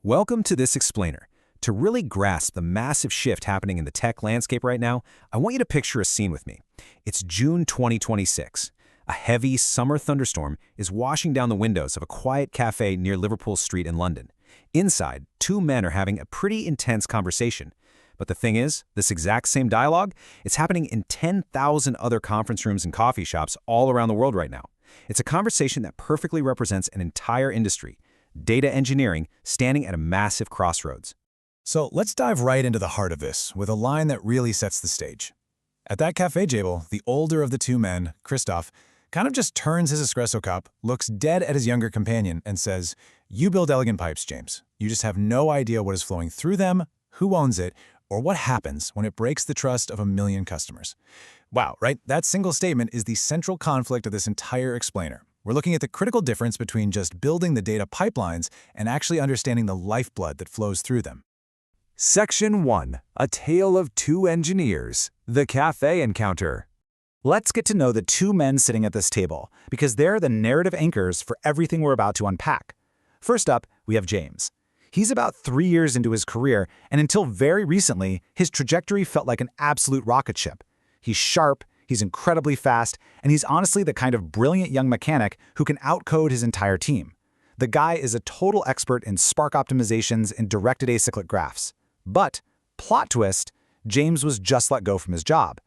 Welcome to this explainer. To really grasp the massive shift happening in the tech landscape right now, I want you to picture a scene with me. It's June 2026. A heavy summer thunderstorm is washing down the windows of a quiet cafe near Liverpool Street in London. Inside, two men are having a pretty intense conversation. But the thing is, this exact same dialogue, it's happening in 10,000 other conference rooms and coffee shops all around the world right now. It's a conversation that perfectly represents an entire industry. Data engineering standing at a massive crossroads. So let's dive right into the heart of this with a line that really sets the stage. At that cafe table, the older of the two men, Christoph, kind of just turns his espresso cup, looks dead at his younger companion, and says, "You build elegant pipes, James. You just have no idea what is flowing through them, who owns it, or what happens when it breaks the trust of 1 million customers." Wow, right? That single statement is the central conflict of this entire explainer. We're looking at the critical difference between just building the data pipelines and actually understanding the lifeblood that flows through them. Section 1. A Tale of Two Engineers. The Cafe Encounter. Let's get to know the two men sitting at this table, because they're the narrative anchors for everything we're about to unpack. First up, we have James. He's about 3 years into his career, and until very recently, his trajectory felt like an absolute rocket ship. He's sharp, he's incredibly fast, and he's honestly the kind of brilliant young mechanic who can outcode his entire team. The guy is a total expert in Spark optimizations and directed acyclic graphs. But, plot twist, James was just let go from his job.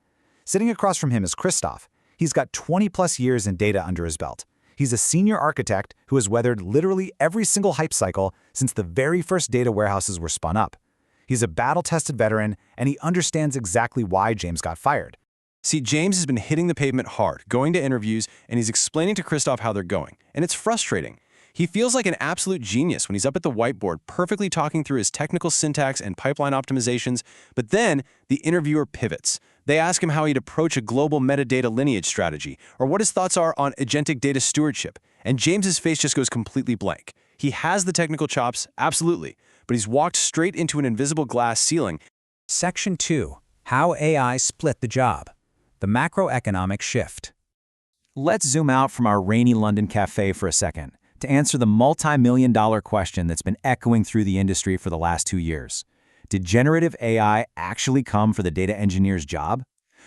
Sitting across from him is Christoph. He's got 20+ years in data under his belt. He's a senior architect who has weathered literally every single hype cycle since the very first data warehouses were spun up. He's a battle-tested veteran, and he understands exactly why James got fired. See, James has been hitting the pavement hard, going to interviews, and he's explaining to Christoph how they're going. And it's frustrating. He feels like an absolute genius when he's up at the whiteboard, perfectly talking through his technical syntax and pipeline optimizations, but then the interviewer pivots. They ask him how he'd approach a global metadata lineage strategy, or what his thoughts are on agentic data stewardship, and James's face just goes completely blank. He has the technical chops, absolutely, but he's walked straight into an invisible glass ceiling. Section 2. How AI split the job. The macroeconomic shift. Let's zoom out from our rainy London cafe for a second to answer the multi-million-dollar question that's been echoing through the industry for the last 2 years. Did generative AI actually come for the data engineer's job?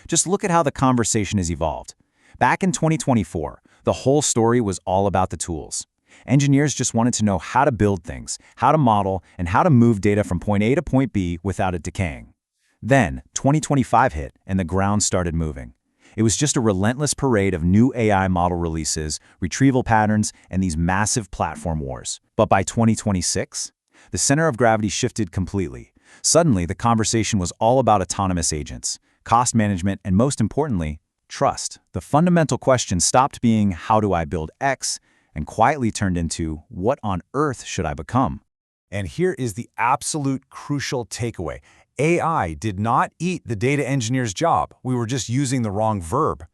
Just look at how the conversation has evolved. Back in 2024, the whole story was all about the tools. Engineers just wanted to know how to build things, how to model, and how to move data from point A to point B without it decaying. Then, 2025 hit, and the ground started moving. It was just a relentless parade of new AI model releases, retrieval patterns, and these massive platform wars. But by 2026, the center of gravity shifted completely. Suddenly, the conversation was all about autonomous agents, cost management, and most importantly, trust. The fundamental question stopped being, how do I build X, and quietly turned into, what on earth should I become? And here is the absolute crucial takeaway. AI did not eat the data engineer's job. We were just using the wrong verb.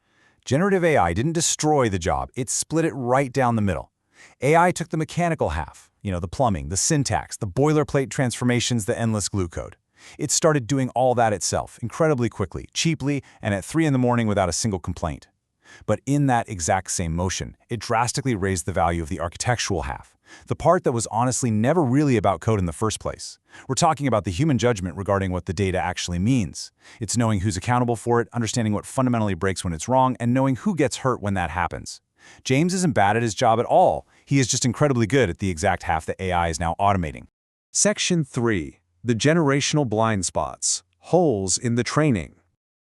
Generative AI didn't destroy the job. It split it right down the middle. AI took the mechanical half, the plumbing, the syntax, the boilerplate transformations, the endless glue code. It started doing all that itself, incredibly quickly, cheaply, and at 3 in the morning without a single complaint. But in that exact same motion, it drastically raised the value of the architectural half, the part that was honestly never really about code in the first place. We're talking about the human judgment regarding what the data actually means. It's knowing who's accountable for it, understanding what fundamentally breaks when it's wrong, and knowing who gets hurt when that happens. James isn't bad at his job at all. He is just incredibly good at the exact half that AI is now automating. Section 3. The Generational Blind Spots. Holes in the Training.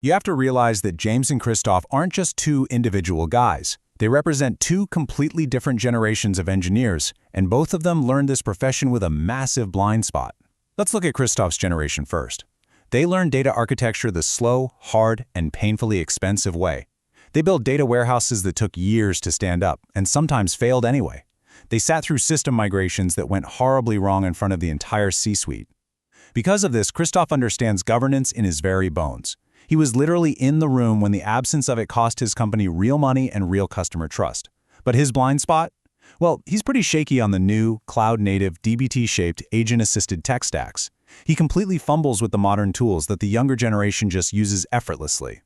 You have to realize that James and Christoph aren't just two individual guys. They represent two completely different generations of engineers, and both of them learned this profession with a massive blind spot. Let's look at Christoph's generation first. They learned data architecture the slow, hard, and painfully expensive way. They built data warehouses that took years to stand up, and sometimes failed anyway. They sat through system migrations that went horribly wrong in front of the entire C-suite. Because of this, Christoph understands governance in his very bones. He was literally in the room when the absence of it cost his company real money and real customer trust. But his blind spot? Well, he's pretty shaky on the new, cloud-native, DBT-shaped, agent-assisted tech stacks. He completely fumbles with the modern tools that the younger generation just uses effortlessly.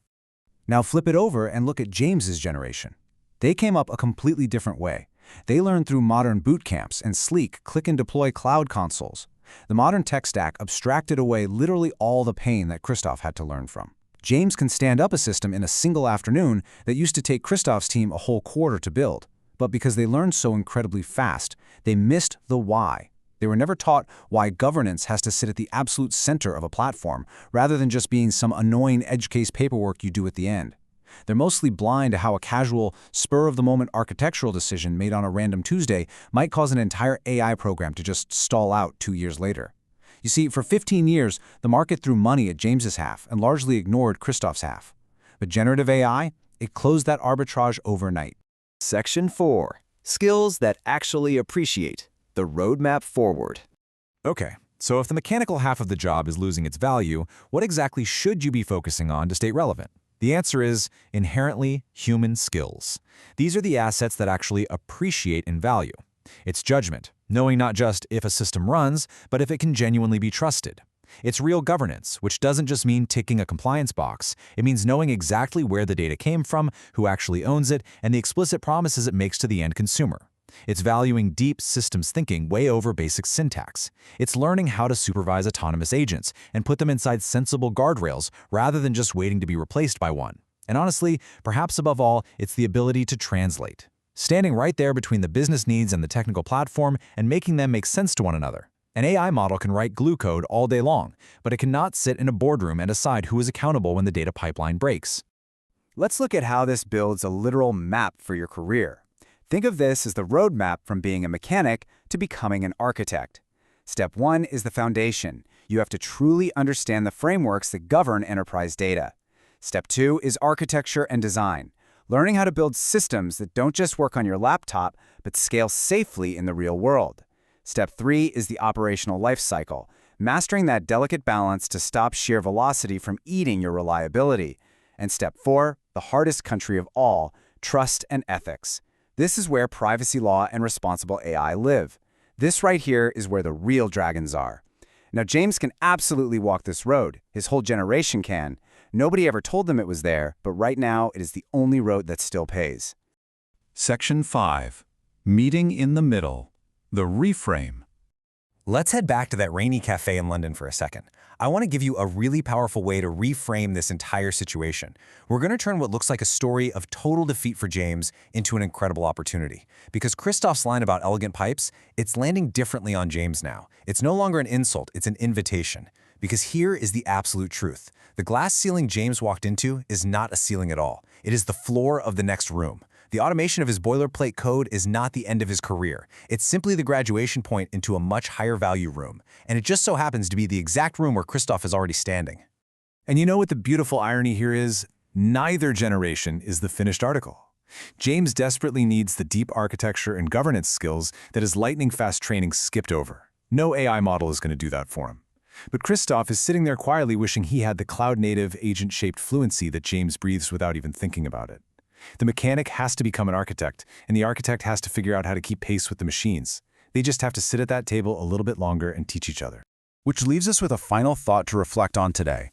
Now flip it over and look at James's generation. They came up a completely different way. They learn through modern boot camps and sleek click-and-deploy cloud consoles. The modern tech stack abstracted away literally all the pain that Christoph had to learn from. James can stand up a system in a single afternoon that used to take Christoph's team a whole quarter to build. But because they learned so incredibly fast, they missed the why. They were never taught why governance has to sit at the absolute center of a platform, rather than just being some annoying edge case paperwork you do at the end. They're mostly blind to how a casual, spur-of-the-moment architectural decision made on a random Tuesday might cause an entire AI program to just stall out 2 years later. You see, for 15 years, the market threw money at James's half and largely ignored Christoph's half. But generative AI, it closed that arbitrage overnight. Section 4. Skills that actually appreciate. The roadmap forward. Okay, so if the mechanical half of the job is losing its value, what exactly should you be focusing on to stay relevant? The answer is inherently human skills. These are the assets that actually appreciate in value. It's judgment, knowing not just if a system runs, but if it can genuinely be trusted. It's real governance, which doesn't just mean ticking a compliance box. It means knowing exactly where the data came from, who actually owns it, and the explicit promises it makes to the end consumer. It's valuing deep systems thinking way over basic syntax. It's learning how to supervise autonomous agents and put them inside sensible guardrails rather than just waiting to be replaced by one. And honestly, perhaps above all, it's the ability to translate. Standing right there between the business needs and the technical platform and making them make sense to one another. An AI model can write glue code all day long, but it cannot sit in a boardroom and decide who is accountable when the data pipeline breaks. Let's look at how this builds a literal map for your career. Think of this as the roadmap from being a mechanic to becoming an architect. Step 1 is the foundation. You have to truly understand the frameworks that govern enterprise data. Step 2 is architecture and design, learning how to build systems that don't just work on your laptop, but scale safely in the real world. Step 3 is the operational life cycle, mastering that delicate balance to stop sheer velocity from eating your reliability. And Step 4, the hardest country of all, trust and ethics. This is where privacy law and responsible AI live. This right here is where the real dragons are. Now, James can absolutely walk this road. His whole generation can. Nobody ever told them it was there, but right now it is the only road that still pays. Section 5. Meeting in the middle. The reframe. Let's head back to that rainy cafe in London for a second. I want to give you a really powerful way to reframe this entire situation. We're going to turn what looks like a story of total defeat for James into an incredible opportunity. Because Christoph's line about elegant pipes, it's landing differently on James now. It's no longer an insult, it's an invitation. Because here is the absolute truth. The glass ceiling James walked into is not a ceiling at all. It is the floor of the next room. The automation of his boilerplate code is not the end of his career. It's simply the graduation point into a much higher value room. And it just so happens to be the exact room where Christoph is already standing. And you know what the beautiful irony here is? Neither generation is the finished article. James desperately needs the deep architecture and governance skills that his lightning-fast training skipped over. No AI model is going to do that for him. But Christoph is sitting there quietly wishing he had the cloud-native, agent-shaped fluency that James breathes without even thinking about it. The mechanic has to become an architect, and the architect has to figure out how to keep pace with the machines. They just have to sit at that table a little bit longer and teach each other. Which leaves us with a final thought to reflect on today.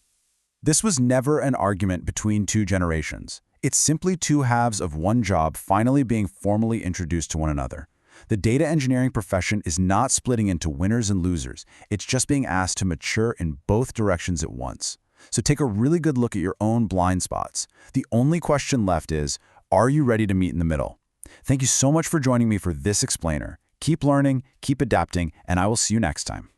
This was never an argument between two generations. It's simply two halves of one job finally being formally introduced to one another. The data engineering profession is not splitting into winners and losers. It's just being asked to mature in both directions at once. So take a really good look at your own blind spots. The only question left is, are you ready to meet in the middle? Thank you so much for joining me for this explainer. Keep learning, keep adapting, and I will see you next time.